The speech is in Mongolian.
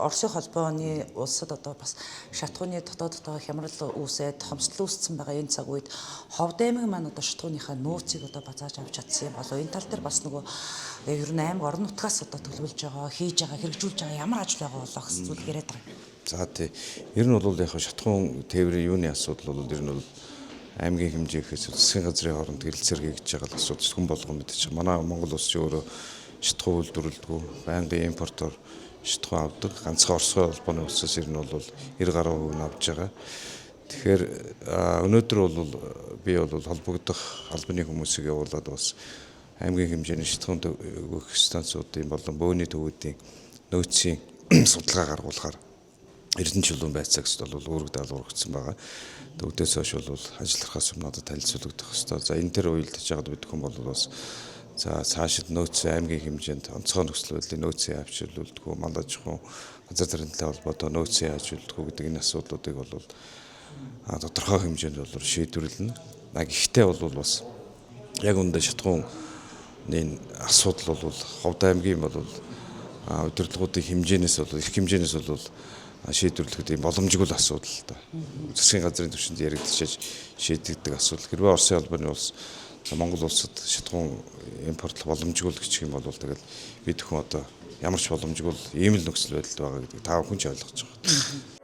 Оросын холбооны улсад одоо бас шатхууны дотооддоо хямрал үүсээд хомсдол үүссэн байгаа энэ цаг үед Ховд аймаг маань одоо шатхууныхаа нөөцийг одоо базааж авч чадсан юм болов энэ тал дээр бас нөгөө ер нь аймаг орон нутгаас одоо төлөвлөж байгаа, хийж байгаа, хэрэгжүүлж байгаа ямар ажил байгаа болоо гэсэн зүйл яриад байгаа. За тий. Ер нь бол яг шатхуун тээврийн юуны асуудал бол ер нь бол аймгийн хэмжээгээс засгийн газрын хооронд гэрэлцээр хийж байгаа асуудал хүн болгон мэдээж. Манай Монгол улс ч өөрөө шатхуун үйлдвэрлэдэггүй, байнгын импортоор шатхуун авдаг. Ганцхан Оростой холбооны улсаас ер нь бол 90% нь авж байгаа. Тэгэхээр өнөөдөр бол би бол холбогдох албаны хүмүүсийг явуулаад бас аймгийн хэмжээний шатхуун өгөх станцуудын болон бөөний төвүүдийн нөөцийн судалгаа гаргуулахаар Эрдэнэ чулуун байцаагч бол үүрэг даалгаврагдсан байгаа. Төвдөөс хойш бол ажиллахаас өмнө надад танилцуулагдах хэвээр. За энэ төр уялдаж байгаад бид хүн бол бас за цаашид нөөцийн аймгийн хэмжээнд онцгой нөхцөл байдлын нөөцийн авчирлуулдаггүй, мандаж хүн газар заримтлалтай холбоотой нөөцийн авчирлуулдаггүй гэдэг энэ асуудлуудыг бол тодорхой хэмжээнд бол шийдвэрлэнэ. Гэхдээ бол бас яг үүндээ шатхууны асуудал бол Ховд аймгийн бол удирдлагуудын хэмжээнээс бол их хэмжээнээс бол шийдвэрлэхэд ийм боломжгүй асуудал л да. Засгийн газрын түвшинд яригдчихэж шийдэгдэх асуудал. Хэрвээ Оросын холбооны улс Монгол улсад шатхуун импортлох боломжгүй л гэх юм бол тэгэл бид хүн одоо ямар ч боломжгүй ийм л нөхцөл байдалд байгаа гэдэг та бүхэн ч ойлгож байгаа.